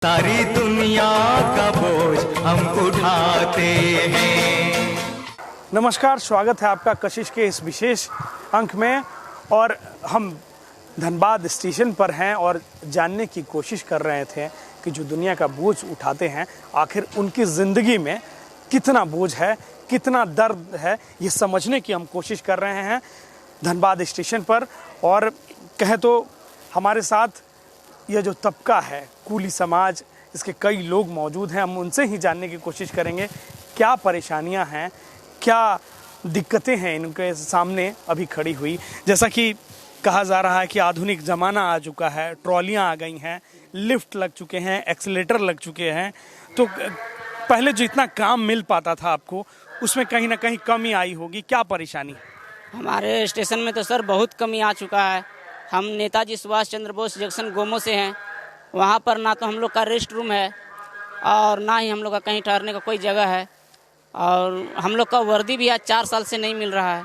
सारी दुनिया का बोझ हम उठाते हैं। नमस्कार, स्वागत है आपका कशिश के इस विशेष अंक में। और हम धनबाद स्टेशन पर हैं और जानने की कोशिश कर रहे थे कि जो दुनिया का बोझ उठाते हैं आखिर उनकी ज़िंदगी में कितना बोझ है, कितना दर्द है, ये समझने की हम कोशिश कर रहे हैं धनबाद स्टेशन पर। और कहें तो हमारे साथ यह जो तबका है, कूली समाज, इसके कई लोग मौजूद हैं। हम उनसे ही जानने की कोशिश करेंगे क्या परेशानियां हैं, क्या दिक्कतें हैं इनके सामने अभी खड़ी हुई। जैसा कि कहा जा रहा है कि आधुनिक ज़माना आ चुका है, ट्रॉलियां आ गई हैं, लिफ्ट लग चुके हैं, एक्सीलेटर लग चुके हैं। तो पहले जो इतना काम मिल पाता था आपको, उसमें कहीं ना कहीं कमी आई होगी। क्या परेशानी? हमारे स्टेशन में तो सर बहुत कमी आ चुका है। हम नेताजी सुभाष चंद्र बोस जंक्शन गोमो से हैं। वहाँ पर ना तो हम लोग का रेस्ट रूम है और ना ही हम लोग का कहीं ठहरने का कोई जगह है। और हम लोग का वर्दी भी आज 4 साल से नहीं मिल रहा है।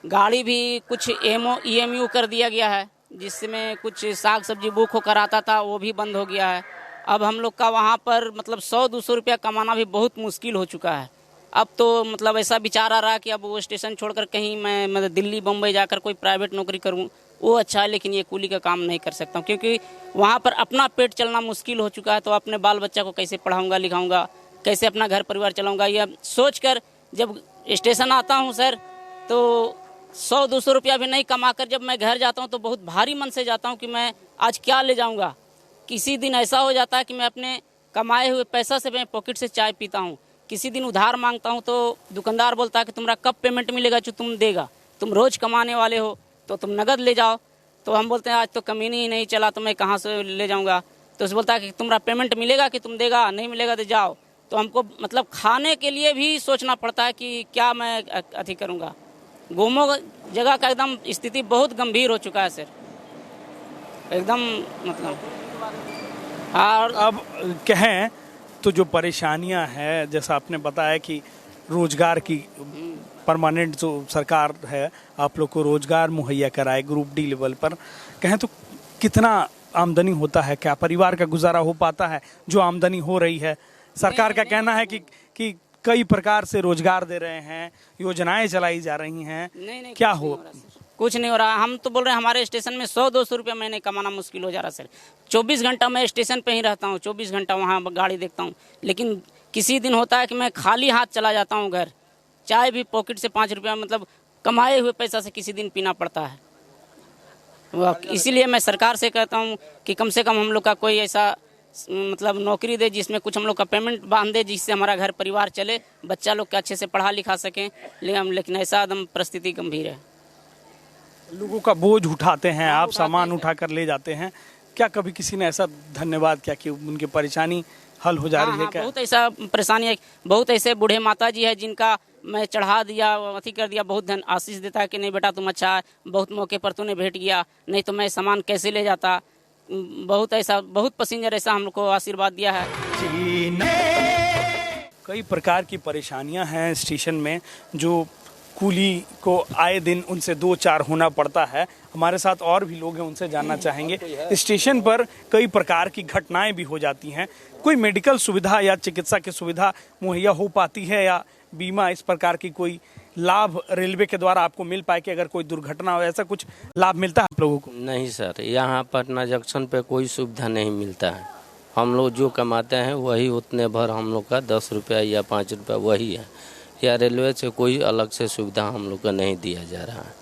गाड़ी भी कुछ EMU कर दिया गया है, जिसमें कुछ साग सब्जी बुक होकर आता था, वो भी बंद हो गया है। अब हम लोग का वहाँ पर मतलब 100-200 रुपया कमाना भी बहुत मुश्किल हो चुका है। अब तो मतलब ऐसा विचार आ रहा है कि अब वो स्टेशन छोड़कर कहीं मैं मतलब दिल्ली बम्बई जाकर कोई प्राइवेट नौकरी करूँ, वो अच्छा है। लेकिन ये कूली का काम नहीं कर सकता हूँ, क्योंकि वहाँ पर अपना पेट चलना मुश्किल हो चुका है। तो अपने बाल बच्चा को कैसे पढ़ाऊँगा लिखाऊँगा, कैसे अपना घर परिवार चलाऊँगा, यह सोचकर जब स्टेशन आता हूँ सर, तो 100-200 रुपया भी नहीं कमा कर जब मैं घर जाता हूँ तो बहुत भारी मन से जाता हूँ कि मैं आज क्या ले जाऊँगा। किसी दिन ऐसा हो जाता है कि मैं अपने कमाए हुए पैसा से मैं पॉकेट से चाय पीता हूँ। किसी दिन उधार मांगता हूँ तो दुकानदार बोलता है कि तुम्हारा कब पेमेंट मिलेगा जो तुम देगा, तुम रोज़ कमाने वाले हो तो तुम नगद ले जाओ। तो हम बोलते हैं आज तो कमीनी ही नहीं चला तो मैं कहाँ से ले जाऊँगा। तो उसे बोलता है कि तुम्हारा पेमेंट मिलेगा कि तुम देगा, नहीं मिलेगा तो जाओ। तो हमको मतलब खाने के लिए भी सोचना पड़ता है कि क्या मैं अति करूँगा। गोमो जगह का एकदम स्थिति बहुत गंभीर हो चुका है सर, एकदम मतलब। और अब कहें तो जो परेशानियां हैं, जैसा आपने बताया कि रोजगार की परमानेंट जो सरकार है आप लोग को रोजगार मुहैया कराए ग्रुप डी लेवल पर, कहें तो कितना आमदनी होता है, क्या परिवार का गुजारा हो पाता है जो आमदनी हो रही है? सरकार का कहना है कि कई प्रकार से रोजगार दे रहे हैं, योजनाएं चलाई जा रही हैं। नहीं, क्या हो? कुछ नहीं हो रहा। हम तो बोल रहे हैं हमारे स्टेशन में 100-200 रुपया महीने कमाना मुश्किल हो जा रहा है सर। 24 घंटा मैं स्टेशन पे ही रहता हूँ, 24 घंटा वहाँ गाड़ी देखता हूँ। लेकिन किसी दिन होता है कि मैं खाली हाथ चला जाता हूँ घर। चाय भी पॉकेट से 5 रुपया मतलब कमाए हुए पैसा से किसी दिन पीना पड़ता है। इसीलिए मैं सरकार से कहता हूँ कि कम से कम हम लोग का कोई ऐसा मतलब नौकरी दे जिसमें कुछ हम लोग का पेमेंट बांध दे, जिससे हमारा घर परिवार चले, बच्चा लोग के अच्छे से पढ़ा लिखा सकें। लेकिन ऐसा एकदम परिस्थिति गंभीर है। लोगों का बोझ उठाते हैं आप, सामान उठा कर ले जाते हैं। क्या कभी किसी ने ऐसा धन्यवाद किया कि उनकी परेशानी हल हो जा रही है? क्या बहुत ऐसा परेशानी है। बहुत ऐसे बूढ़े माता जी है जिनका मैं चढ़ा दिया, अथी कर दिया, बहुत धन आशीष देता है कि नहीं बेटा तुम अच्छा है, बहुत मौके पर तूने भेंट किया, नहीं तो मैं सामान कैसे ले जाता। बहुत ऐसा, बहुत पैसेंजर ऐसा हम लोग को आशीर्वाद दिया है। कई प्रकार की परेशानियां हैं स्टेशन में, जो कूली को आए दिन उनसे 2-4 होना पड़ता है। हमारे साथ और भी लोग हैं, उनसे जानना चाहेंगे। स्टेशन पर कई प्रकार की घटनाएं भी हो जाती हैं। कोई मेडिकल सुविधा या चिकित्सा की सुविधा मुहैया हो पाती है, या बीमा इस प्रकार की कोई लाभ रेलवे के द्वारा आपको मिल पाए कि अगर कोई दुर्घटना हो, ऐसा कुछ लाभ मिलता है आप लोगों को? नहीं सर, यहाँ पटना जंक्शन पे कोई सुविधा नहीं मिलता है। हम लोग जो कमाते हैं वही उतने भर हम लोग का 10 रुपया या 5 रुपया वही है। या रेलवे से कोई अलग से सुविधा हम लोग को नहीं दिया जा रहा है।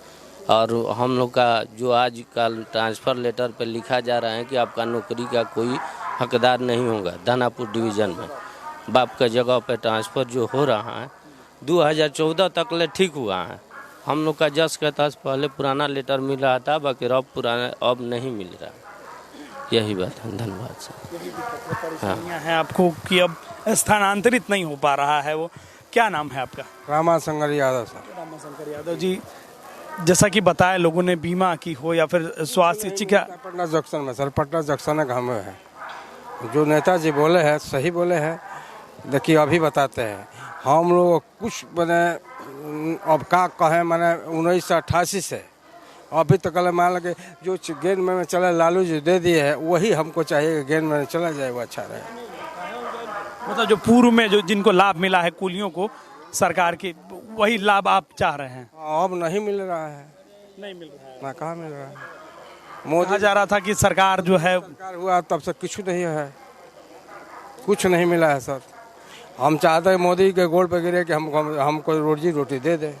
और हम लोग का जो आजकल ट्रांसफ़र लेटर पे लिखा जा रहा है कि आपका नौकरी का कोई हकदार नहीं होगा। दानापुर डिवीज़न में बाप के जगह पे ट्रांसफ़र जो हो रहा है 2014 तक ले ठीक हुआ है। हम लोग का जस के तहत पहले पुराना लेटर मिल रहा था, बाकी अब नहीं मिल रहा। यही बात है। धन्यवाद सर। परेशानियां हैं आपको कि अब स्थानांतरित नहीं हो पा रहा है वो। क्या नाम है आपका? रामाशंकर यादव सर। रामाशंकर यादव जी, जैसा कि बताया लोगों ने बीमा की हो या फिर स्वास्थ्य चिकित्सा। पटना जंक्शन में सर, पटना जंक्शन का हमें है। जो नेताजी बोले हैं सही बोले हैं। देखिए अभी बताते हैं हम लोग कुछ मैंने अब का कहें, मैंने 1988 से अभी तो कल मान लगे जो गेंद में चला लालू जी दे दिए है वही हमको चाहिए, गेंद में चला जाए वो अच्छा रहे। मतलब जो पूर्व में जो जिनको लाभ मिला है कूलियों को सरकार की, वही लाभ आप चाह रहे हैं? अब नहीं मिल रहा है, नहीं मिल रहा है। ना कहाँ मिल रहा है। कहा मोदी जा रहा था कि सरकार जो है सरकार हुआ तब से कुछ नहीं है, कुछ नहीं मिला है सर। हम चाहते हैं मोदी के गोड़ पे गिरे कि हमको रोजी रोटी दे दे।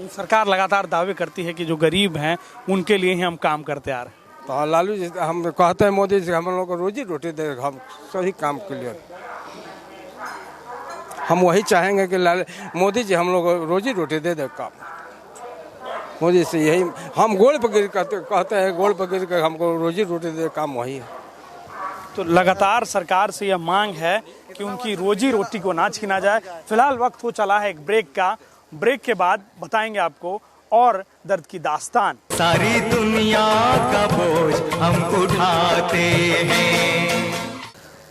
सरकार लगातार दावे करती है कि जो गरीब हैं उनके लिए ही हम काम करते आ रहे हैं। तो लालू जी हम कहते हैं मोदी जी हम लोग को रोजी रोटी दे, हम सही काम के लिए हम वही चाहेंगे कि मोदी जी हम लोग को रोजी रोटी दे दे। काम मोदी से यही हम गोड़ पर गिर कहते हैं, गोड़ पर गिर कर हमको रोजी रोटी दे, काम वही है। तो लगातार सरकार से यह मांग है कि उनकी रोजी रोटी को ना छीना जाए। फिलहाल वक्त हो चला है एक ब्रेक का, ब्रेक के बाद बताएंगे आपको और दर्द की दास्तान। सारी दुनिया का बोझ हम उठाते हैं।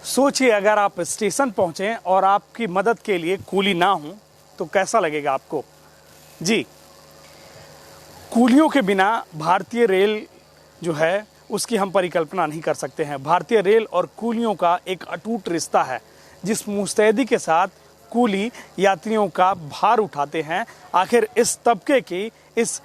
सोचिए अगर आप स्टेशन पहुंचे और आपकी मदद के लिए कूली ना हो तो कैसा लगेगा आपको? जी, कूलियों के बिना भारतीय रेल जो है उसकी हम परिकल्पना नहीं कर सकते हैं। भारतीय रेल और कूलियों का एक अटूट रिश्ता है, जिस मुस्तैदी के साथ कूली यात्रियों का भार उठाते हैं। आखिर इस तबके की, इस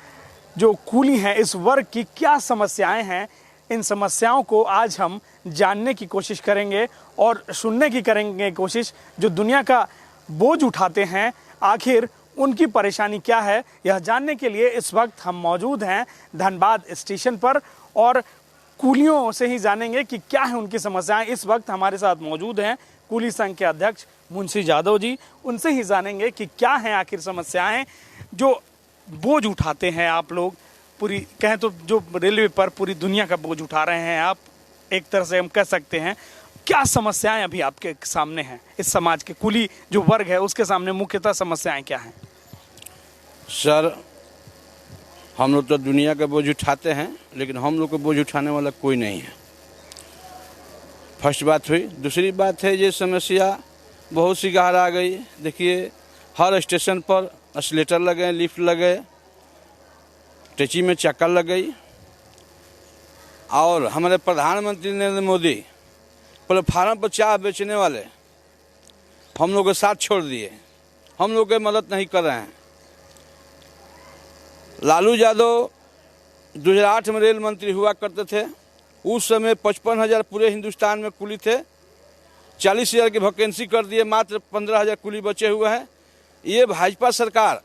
जो कूली हैं, इस वर्ग की क्या समस्याएं हैं, इन समस्याओं को आज हम जानने की कोशिश करेंगे और सुनने की करेंगे कोशिश। जो दुनिया का बोझ उठाते हैं, आखिर उनकी परेशानी क्या है, यह जानने के लिए इस वक्त हम मौजूद हैं धनबाद स्टेशन पर और कूलियों से ही जानेंगे कि क्या है उनकी समस्याएं। इस वक्त हमारे साथ मौजूद हैं कूली संघ के अध्यक्ष मुंशी यादव जी, उनसे ही जानेंगे कि क्या हैं आखिर समस्याएं जो बोझ उठाते हैं आप लोग। पूरी कहें तो जो रेलवे पर पूरी दुनिया का बोझ उठा रहे हैं आप, एक तरह से हम कह सकते हैं। क्या समस्याएं अभी आपके सामने हैं? इस समाज के कूली जो वर्ग है उसके सामने मुख्यतः समस्याएं क्या हैं? सर, हम लोग तो दुनिया का बोझ उठाते हैं, लेकिन हम लोग को बोझ उठाने वाला कोई नहीं है। फर्स्ट बात हुई। दूसरी बात है ये समस्या बहुत सी गहरा आ गई। देखिए, हर स्टेशन पर एस्केलेटर लगे, लिफ्ट लगे, टैची में चक्कर लग गई और हमारे प्रधानमंत्री नरेंद्र मोदी प्लेटफार्म पर चाय बेचने वाले हम लोग के साथ छोड़ दिए, हम लोग की मदद नहीं कर रहे हैं। लालू यादव 2008 में रेल मंत्री हुआ करते थे। उस समय 55,000 पूरे हिंदुस्तान में कुली थे। 40,000 की वैकेंसी कर दिए, मात्र 15,000 कुली बचे हुए हैं। ये भाजपा सरकार,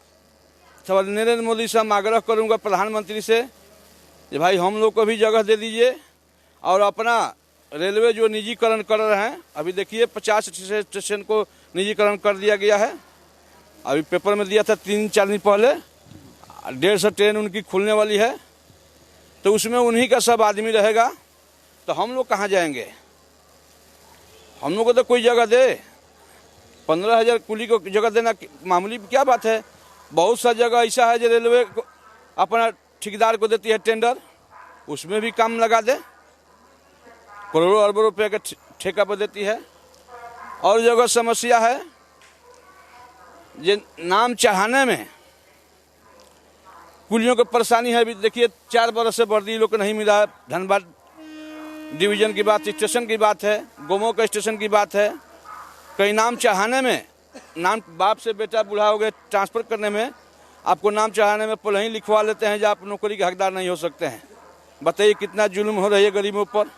तो नरेंद्र मोदी से हम आग्रह करूंगा प्रधानमंत्री से कि भाई हम लोग को भी जगह दे दीजिए और अपना रेलवे जो निजीकरण कर रहे हैं, अभी देखिए 50 स्टेशन को निजीकरण कर दिया गया है। अभी पेपर में दिया था 3-4 दिन पहले, 150 ट्रेन उनकी खुलने वाली है, तो उसमें उन्हीं का सब आदमी रहेगा। तो हम लोग कहाँ जाएंगे? हम लोग को तो कोई जगह दे। 15,000 कुली को जगह देना मामूली क्या बात है? बहुत सा जगह ऐसा है जो रेलवे को अपना ठेकेदार को देती है टेंडर, उसमें भी काम लगा दे, करोड़ों अरबों रुपये का ठेका पर देती है। और जगह समस्या है ये नाम चढ़ाने में कुलियों को परेशानी है। अभी देखिए 4 बरस से वर्दी लोग को नहीं मिला। धनबाद डिवीजन की बात, स्टेशन की बात है, गोमो का स्टेशन की बात है। कहीं नाम चढ़ाने में, नाम बाप से बेटा बूढ़ा हो गए ट्रांसफ़र करने में, आपको नाम चढ़ाने में पहले ही लिखवा लेते हैं जो आप नौकरी के हकदार नहीं हो सकते हैं। बताइए कितना जुल्म हो रही है गरीबों पर।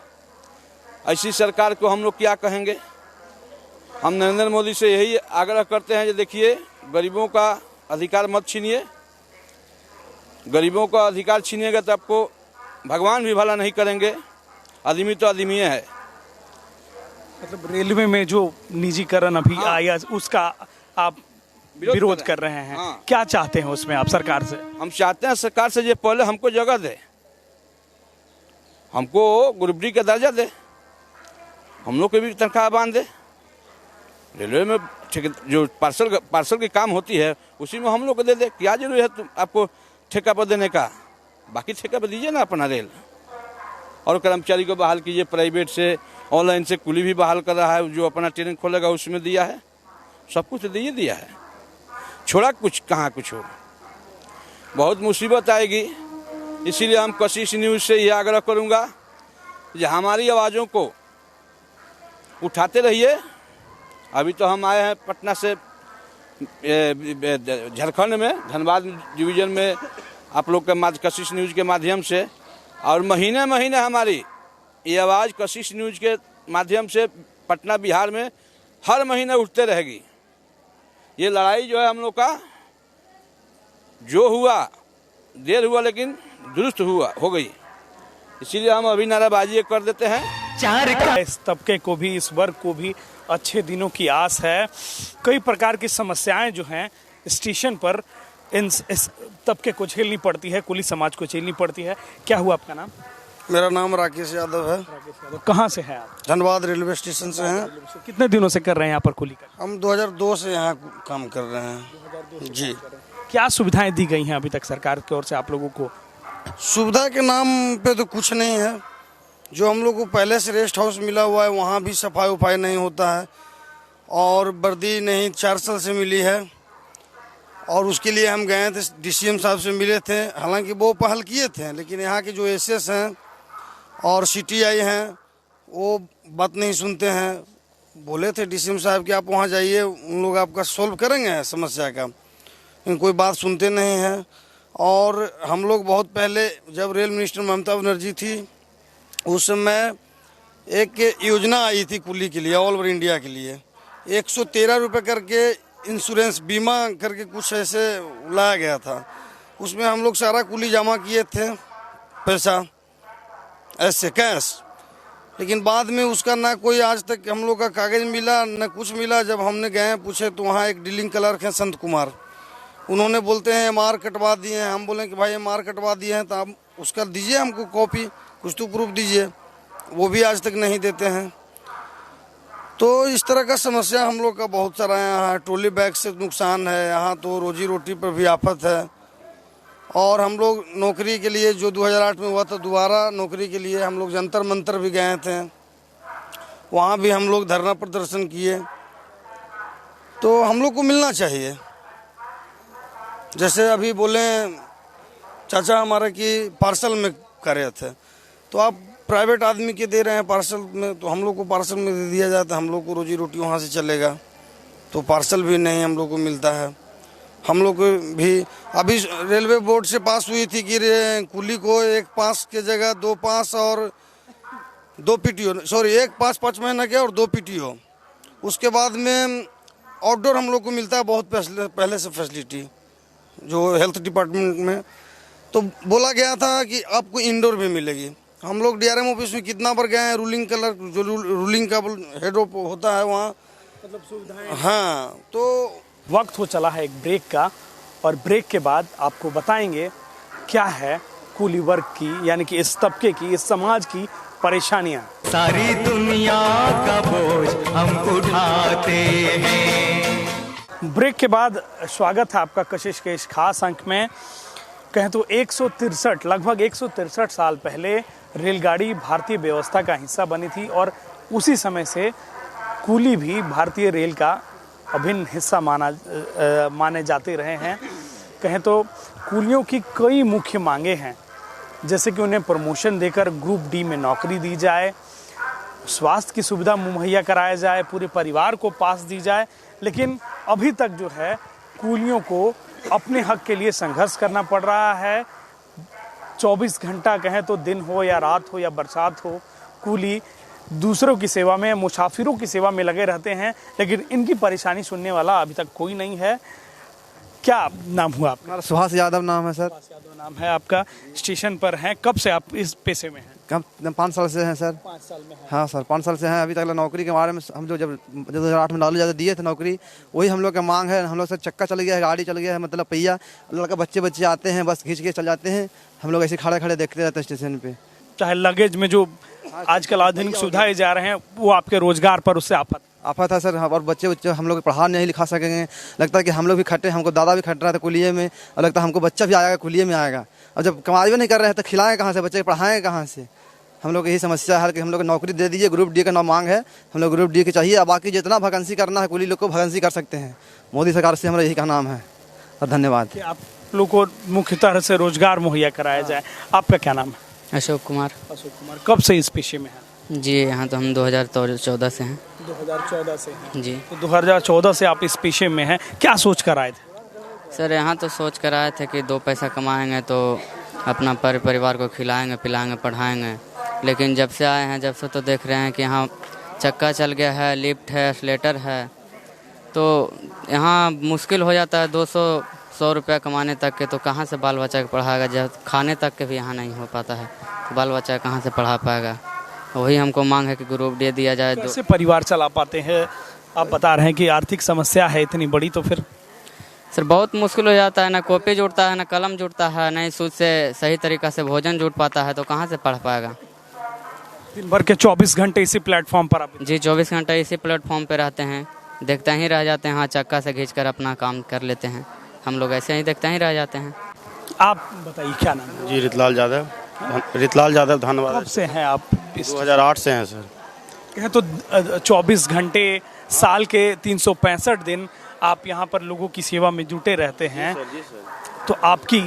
ऐसी सरकार को हम लोग क्या कहेंगे? हम नरेंद्र मोदी से यही आग्रह करते हैं कि देखिए, गरीबों का अधिकार मत छीनिए। गरीबों का अधिकार छीनिएगा तो आपको भगवान भी भला नहीं करेंगे। आदमी तो आदमी है। मतलब रेलवे में जो निजीकरण अभी आया उसका आप विरोध कर रहे हैं। हाँ। क्या चाहते हैं उसमें आप सरकार से? हम चाहते हैं सरकार से ये पहले हमको जगह दे, हमको ग्रुप डी का दर्जा दे, हम लोग को भी तनख्वाह बांध दे। रेलवे में जो पार्सल की काम होती है उसी में हम लोग को दे दे। क्या जरूरी है तुम आपको ठेका पर देने का? बाकी ठेका पर दीजिए ना अपना रेल। और कर्मचारी को बहाल कीजिए प्राइवेट से, ऑनलाइन से कुली भी बहाल कर रहा है, जो अपना ट्रेनिंग खोलेगा उसमें दिया है। सब कुछ दीजिए, दिया है, छोड़ा कुछ कहाँ कुछ हो। बहुत मुसीबत आएगी इसीलिए हम कशिश न्यूज़ से ये आग्रह करूँगा कि हमारी आवाज़ों को उठाते रहिए। अभी तो हम आए हैं पटना से झारखंड में, धनबाद डिवीज़न में आप लोग के कशिश न्यूज़ के माध्यम से, और महीने महीने हमारी ये आवाज़ कशिश न्यूज़ के माध्यम से पटना बिहार में हर महीने उठते रहेगी। ये लड़ाई जो है हम लोग का, जो हुआ देर हुआ लेकिन दुरुस्त हो गई, इसीलिए हम अभी नाराबाजी कर देते हैं। चार का इस तबके को भी, इस वर्ग को भी अच्छे दिनों की आस है। कई प्रकार की समस्याएं जो हैं स्टेशन पर इस तबके को झेलनी पड़ती है, कुली समाज को झेलनी पड़ती है। क्या हुआ आपका नाम? मेरा नाम राकेश यादव है। कहाँ से हैं आप? धनबाद रेलवे स्टेशन से हैं। कितने दिनों से कर रहे हैं यहाँ पर कुली का? हम 2002 से यहाँ काम कर रहे हैं जी। क्या सुविधाएं दी गई हैं अभी तक सरकार की ओर से आप लोगों को? सुविधा के नाम पे तो कुछ नहीं है। जो हम लोग को पहले से रेस्ट हाउस मिला हुआ है वहाँ भी सफाई उफाई नहीं होता है, और वर्दी नहीं 4 साल से मिली है। और उसके लिए हम गए थे, DCM साहब से मिले थे, हालांकि वो पहल किए थे, लेकिन यहाँ के जो SS हैं और CTI हैं वो बात नहीं सुनते हैं। बोले थे DCM साहब कि आप वहाँ जाइए, उन लोग आपका सोल्व करेंगे समस्या का, लेकिन कोई बात सुनते नहीं हैं। और हम लोग बहुत पहले जब रेल मिनिस्टर ममता बनर्जी थी उस समय एक योजना आई थी कुली के लिए, ऑल ओवर इंडिया के लिए 113 रुपये करके इंश्योरेंस बीमा करके कुछ ऐसे लाया गया था। उसमें हम लोग सारा कुली जमा किए थे पैसा ऐसे कैश, लेकिन बाद में उसका ना कोई आज तक हम लोग का कागज़ मिला न कुछ मिला। जब हमने गए पूछे तो वहाँ एक डीलिंग क्लर्क हैं संत कुमार, उन्होंने बोलते हैं MR कटवा दिए हैं। हम बोले कि भाई MR कटवा दिए हैं तो आप उसका दीजिए हमको कॉपी, कुछ तो प्रूफ दीजिए। वो भी आज तक नहीं देते हैं। तो इस तरह का समस्या हम लोग का बहुत सारा है। यहाँ ट्रॉली बैग से नुकसान है, यहाँ तो रोजी रोटी पर भी आफत है। और हम लोग नौकरी के लिए जो 2008 में हुआ था, दोबारा नौकरी के लिए हम लोग जंतर मंतर भी गए थे, वहाँ भी हम लोग धरना प्रदर्शन किए। तो हम लोग को मिलना चाहिए। जैसे अभी बोले चाचा हमारे कि पार्सल में कर रहे थे, तो आप प्राइवेट आदमी के दे रहे हैं पार्सल में, तो हम लोग को पार्सल में दे दिया जाता है, हम लोग को रोजी रोटी वहाँ से चलेगा। तो पार्सल भी नहीं हम लोग को मिलता है। हम लोग को भी अभी रेलवे बोर्ड से पास हुई थी कि कुली को 1 पास के जगह 2 पास और 2 PTO, सॉरी 1 पास 5 महीना के और 2 PTO। उसके बाद में आउटडोर हम लोग को मिलता है बहुत पहले से फैसिलिटी जो हेल्थ डिपार्टमेंट में। तो बोला गया था कि आपको इंडोर भी मिलेगी। हम लोग DRM ऑफिस में कितना बार गए हैं, रूलिंग क्लर्क जो रूलिंग का हेड होता है वहाँ, मतलब सुविधाएं। हाँ, तो वक्त हो चला है एक ब्रेक का, और ब्रेक के बाद आपको बताएंगे क्या है कुली वर्ग की, यानी कि इस तबके की, इस समाज की परेशानियां। सारी दुनिया का बोझ हम उठाते हैं। ब्रेक के बाद स्वागत है आपका कशिश के इस खास अंक में। कहें तो 163 लगभग 163 साल पहले रेलगाड़ी भारतीय व्यवस्था का हिस्सा बनी थी, और उसी समय से कुली भी भारतीय रेल का अभिन्न हिस्सा माने जाते रहे हैं। कहें तो कुलियों की कई मुख्य मांगे हैं, जैसे कि उन्हें प्रमोशन देकर ग्रुप D में नौकरी दी जाए, स्वास्थ्य की सुविधा मुहैया कराया जाए, पूरे परिवार को पास दी जाए। लेकिन अभी तक जो है कुलियों को अपने हक के लिए संघर्ष करना पड़ रहा है। 24 घंटा कहें तो दिन हो या रात हो या बरसात हो, कुली दूसरों की सेवा में, मुसाफिरों की सेवा में लगे रहते हैं, लेकिन इनकी परेशानी सुनने वाला अभी तक कोई नहीं है। क्या नाम हुआ आपका? हमारा सुभाष यादव नाम है सर। सुभाष यादव नाम है आपका। स्टेशन पर हैं, कब से आप इस पेशे में हैं? कम 5 साल से हैं सर। 5 साल में हैं। हाँ सर, 5 साल से हैं। अभी तक नौकरी के बारे में हम लोग जब 2008 में लालू यादव दिए थे नौकरी, वही हम लोग का मांग है। हम लोग सर चक्का चल गया है, गाड़ी चल गया है, मतलब पहिया, लड़का बच्चे आते हैं बस खींच के चल जाते हैं। हम लोग ऐसे खड़े देखते रहते हैं स्टेशन पे। चाहे लगेज में जो आजकल आधुनिक सुविधाएं जा रहे हैं, वो आपके रोजगार पर उससे आफत है सर। और बच्चे हम लोग पढ़ा नहीं लिखा सकेंगे। लगता है कि हम लोग भी खटे, हमको दादा भी खट रहा था कुलिये में, और लगता है हमको बच्चा भी आएगा कुलिये में आएगा। और जब कमाई भी नहीं कर रहे हैं तो खिलाएं कहाँ से, बच्चे पढ़ाएं कहाँ से? हम लोग यही समस्या है कि हम लोग नौकरी दे दीजिए। ग्रुप D का नाम मांग है, हम लोग ग्रुप D की चाहिए। अब बाकी जितना वैकेंसी करना है कुली लोग को वैकेंसी कर सकते हैं। मोदी सरकार से हमारा यही का नाम है। और धन्यवाद। आप लोगों को मुख्य तरह से रोजगार मुहैया कराया जाए। आपका क्या नाम है? अशोक कुमार। अशोक कुमार, कब से इस पेशे में हैं? जी यहाँ तो हम 2014 से हैं। 2014 से हैं। जी तो 2014 से आप इस पेशे में हैं, क्या सोच कर आए थे? सर, यहाँ तो सोच कर आए थे कि 2 पैसा कमाएंगे तो अपना परिवार को खिलाएंगे, पिलाएंगे, पढ़ाएंगे। लेकिन जब से आए हैं, जब से तो देख रहे हैं कि यहाँ चक्का चल गया है, लिफ्ट है, एस्लेटर है, तो यहाँ मुश्किल हो जाता है 200-100 रुपया कमाने तक के। तो कहाँ से बाल बच्चा को पढ़ाएगा? जब खाने तक के भी यहाँ नहीं हो पाता है तो बाल बच्चा कहाँ से पढ़ा पाएगा? वही हमको मांग है कि ग्रुप दे दिया जाए। कैसे परिवार चला पाते हैं? आप बता रहे हैं कि आर्थिक समस्या है इतनी बड़ी, तो फिर सर बहुत मुश्किल हो जाता है, ना कॉपी जुड़ता है, ना कलम जुड़ता है, ना ही सूद से सही तरीक़ा से भोजन जुट पाता है, तो कहाँ से पढ़ पाएगा? दिन भर के 24 घंटे इसी प्लेटफॉर्म पर आप? जी 24 घंटा इसी प्लेटफॉर्म पे रहते हैं, देखते ही रह जाते हैं। हाँ, चक्का से खींचकर अपना काम कर लेते हैं हम लोग, ऐसे ही देखते ही रह जाते हैं। आप बताइए क्या नाम है? जी रितलाल यादव, धन्यवाद। कब से हैं आप? 2008 से हैं सर। यह तो 24 घंटे साल के 365 दिन आप यहाँ पर लोगों की सेवा में जुटे रहते हैं। तो आपकी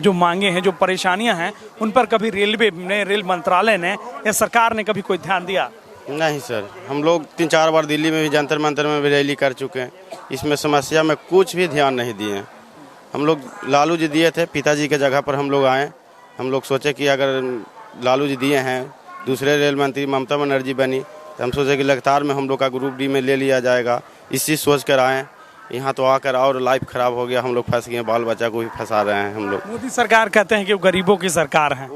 जो मांगे हैं, जो परेशानियां हैं, उन पर कभी रेलवे ने, रेल मंत्रालय ने या सरकार ने कभी कोई ध्यान दिया? नहीं सर, हम लोग 3-4 बार दिल्ली में भी जंतर मंतर में भी रैली कर चुके हैं, इसमें समस्या में कुछ भी ध्यान नहीं दिए। हम लोग लालू जी दिए थे, पिताजी के जगह पर हम लोग आए। हम लोग सोचे कि अगर लालू जी दिए हैं, दूसरे रेल मंत्री ममता बनर्जी बनी, तो हम सोचे कि लगातार में हम लोग का ग्रुप डी में ले लिया जाएगा। इसी सोच कर आए। यहाँ तो आकर और लाइफ खराब हो गया, हम लोग फंस गए, बाल बच्चा को भी फंसा रहे हैं हम लोग। मोदी सरकार कहते हैं कि वो गरीबों की सरकार है,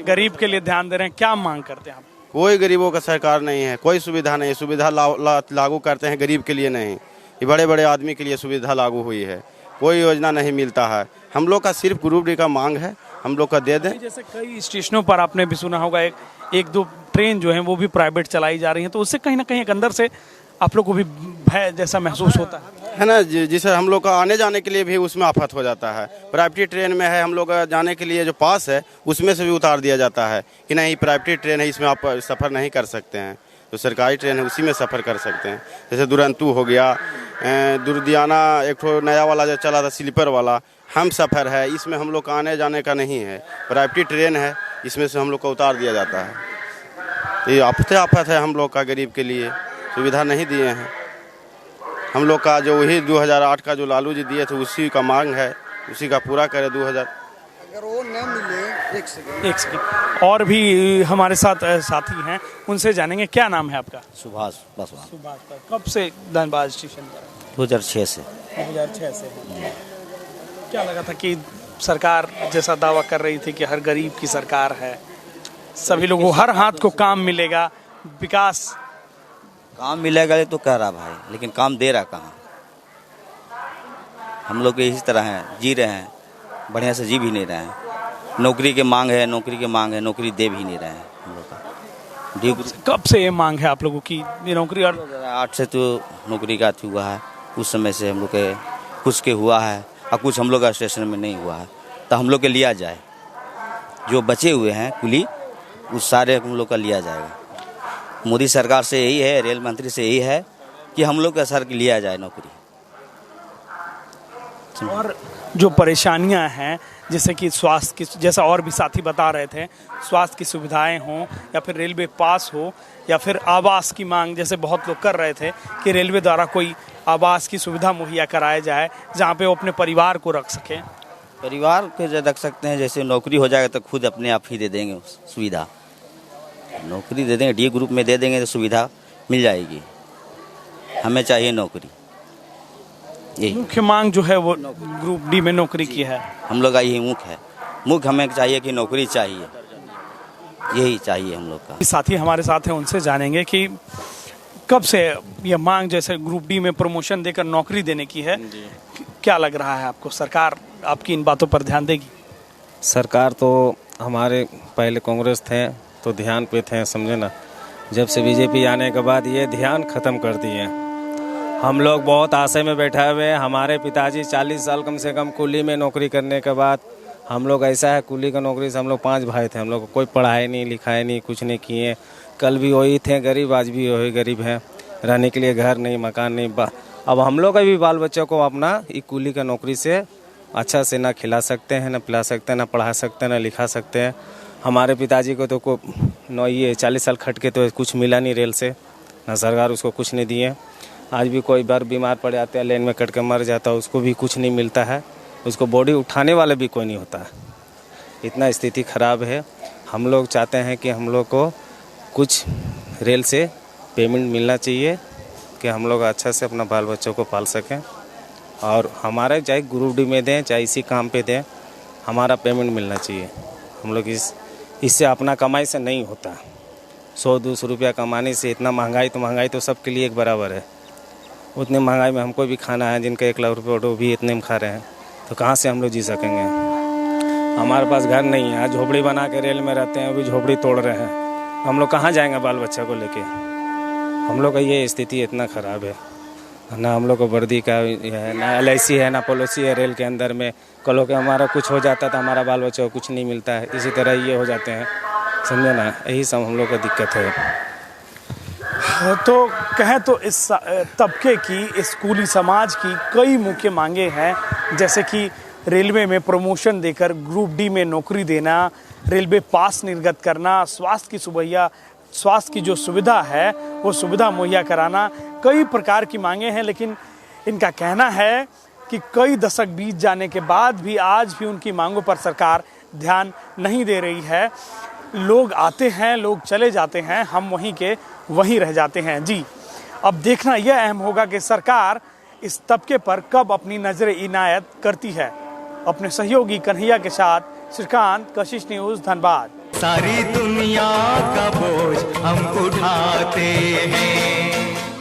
गरीब के लिए ध्यान दे रहे हैं। क्या मांग करते हैं आप? कोई गरीबों का सरकार नहीं है, कोई सुविधा नहीं। सुविधा लागू करते हैं गरीब के लिए नहीं, ये बड़े बड़े आदमी के लिए सुविधा लागू हुई है। कोई योजना नहीं मिलता है। हम लोग का सिर्फ ग्रुप डी का मांग है, हम लोग का दे दें। जैसे कई स्टेशनों पर आपने भी सुना होगा, एक दो ट्रेन जो है वो भी प्राइवेट चलाई जा रही है, तो उससे कहीं ना कहीं एक अंदर से आप लोग को भी भय जैसा महसूस होता है ना? जिससे हम लोग का आने जाने के लिए भी उसमें आफत हो जाता है। प्राइवेट ट्रेन में है, हम लोग जाने के लिए जो पास है उसमें से भी उतार दिया जाता है कि नहीं, प्राइवेट ट्रेन है, इसमें आप सफ़र नहीं कर सकते हैं। तो सरकारी ट्रेन है, उसी में सफ़र कर सकते हैं। जैसे दुरंतु हो गया, दुर्दियाना एक तो नया वाला जो चला था स्लीपर वाला, हम सफ़र है, इसमें हम लोग का आने जाने का नहीं है। प्राइवेट ट्रेन है, इसमें से हम लोग को उतार दिया जाता है। तो ये आफत है हम लोग का, गरीब के लिए सुविधा नहीं दिए हैं। हम लोग का जो वही 2008 का जो लालू जी दिए थे उसी का मांग है, उसी का पूरा करे 2000। अगर वो न मिले, एक सेकंड, और भी हमारे साथ साथी हैं, उनसे जानेंगे। क्या नाम है आपका? सुभाष पासवान। सुभाष। कब से धनबाद स्टेशन पर? 2006 से। 2006 से। क्या लगा था कि सरकार जैसा दावा कर रही थी कि हर गरीब की सरकार है, सभी लोगों हर हाथ को काम मिलेगा, विकास काम मिलेगा तो कह रहा भाई, लेकिन काम दे रहा कहाँ? हम लोग इसी तरह हैं, जी रहे हैं, बढ़िया से जी भी नहीं रहे हैं। नौकरी के मांग है, नौकरी के मांग है, नौकरी दे भी नहीं रहे हैं हम लोग का। कब से ये मांग है आप लोगों की ये नौकरी? और 2008 से तो नौकरी का हुआ है, उस समय से हम लोग के कुछ के हुआ है और कुछ हम लोग का स्टेशन में नहीं हुआ है। तो हम लोग के लिया जाए, जो बचे हुए हैं कुली, उस सारे हम लोग का लिया जाएगा। मोदी सरकार से यही है, रेल मंत्री से यही है कि हम लोग का सर लिया जाए नौकरी। और जो परेशानियां हैं, जैसे कि स्वास्थ्य की, जैसा और भी साथी बता रहे थे, स्वास्थ्य की सुविधाएं हों या फिर रेलवे पास हो या फिर आवास की मांग, जैसे बहुत लोग कर रहे थे कि रेलवे द्वारा कोई आवास की सुविधा मुहैया कराया जाए जहां पे वो अपने परिवार को रख सकें। परिवार को रख सकते हैं, जैसे नौकरी हो जाएगा तो खुद अपने आप ही दे देंगे सुविधा। नौकरी दे देंगे, डी ग्रुप में दे देंगे तो सुविधा मिल जाएगी। हमें चाहिए नौकरी। मुख्य मांग जो है वो ग्रुप डी में नौकरी की है। हम लोग का यही मुख्य हमें चाहिए कि नौकरी चाहिए, यही चाहिए हम लोग का। साथी हमारे साथ हैं, उनसे जानेंगे कि कब से ये मांग, जैसे ग्रुप डी में प्रमोशन देकर नौकरी देने की है, क्या लग रहा है आपको? सरकार आपकी इन बातों पर ध्यान देगी? सरकार तो हमारे पहले कांग्रेस थे तो ध्यान पे थे, समझे ना। जब से बीजेपी आने के बाद ये ध्यान ख़त्म कर दिए। हम लोग बहुत आशे में बैठे हुए हैं। हमारे पिताजी 40 साल कम से कम कुली में नौकरी करने के बाद, हम लोग ऐसा है कुली का नौकरी से हम लोग 5 भाई थे। हम लोग को कोई पढ़ाई नहीं, लिखाई नहीं, कुछ नहीं किए। कल भी वही थे गरीब, आज भी वही गरीब हैं। रहने के लिए घर नहीं, मकान नहीं। अब हम लोग का भी बाल बच्चों को अपना कुली का नौकरी से अच्छा से ना खिला सकते हैं, ना पिला सकते हैं, ना पढ़ा सकते हैं, ना लिखा सकते हैं। हमारे पिताजी को तो ये 40 साल खट के तो कुछ मिला नहीं रेल से, ना सरकार उसको कुछ नहीं दिए। आज भी कोई बार बीमार पड़ जाता है, लाइन में कट के मर जाता है, उसको भी कुछ नहीं मिलता है, उसको बॉडी उठाने वाला भी कोई नहीं होता है। इतना स्थिति खराब है। हम लोग चाहते हैं कि हम लोग को कुछ रेल से पेमेंट मिलना चाहिए कि हम लोग अच्छा से अपना बाल बच्चों को पाल सकें, और हमारे चाहे ग्रुप डी में दें चाहे इसी काम पे दें, हमारा पेमेंट मिलना चाहिए। हम लोग इससे अपना कमाई से नहीं होता। 100-200 रुपया कमाने से इतना महंगाई तो सबके लिए एक बराबर है। उतनी महंगाई में हमको भी खाना है, जिनका 1 लाख रुपये वो भी इतने में खा रहे हैं, तो कहाँ से हम लोग जी सकेंगे। हमारे पास घर नहीं है, झोपड़ी बना के रेल में रहते हैं, अभी झोपड़ी तोड़ रहे हैं, हम लोग कहाँ जाएंगे बाल बच्चा को लेके। हम लोग का ये स्थिति इतना ख़राब है, ना हम लोग को वर्दी का है, ना LIC है, ना पॉलिसी है रेल के अंदर में। कल के हमारा कुछ हो जाता तो हमारा बाल बच्चा को कुछ नहीं मिलता है, इसी तरह ये हो जाते हैं, समझे ना। यही सब हम लोग का दिक्कत है। तो कहें तो इस तबके की, स्कूली समाज की कई मुख्य मांगे हैं, जैसे कि रेलवे में प्रमोशन देकर ग्रुप डी में नौकरी देना, रेलवे पास निर्गत करना, स्वास्थ्य की जो सुविधा है वो सुविधा मुहैया कराना, कई प्रकार की मांगे हैं। लेकिन इनका कहना है कि कई दशक बीत जाने के बाद भी आज भी उनकी मांगों पर सरकार ध्यान नहीं दे रही है। लोग आते हैं, लोग चले जाते हैं, हम वहीं के वहीं रह जाते हैं। जी, अब देखना यह अहम होगा कि सरकार इस तबके पर कब अपनी नजर इनायत करती है। अपने सहयोगी कन्हैया के साथ श्रीकांत, कशिश न्यूज़, धनबाद। सारी दुनिया का बोझ हम उठाते हैं।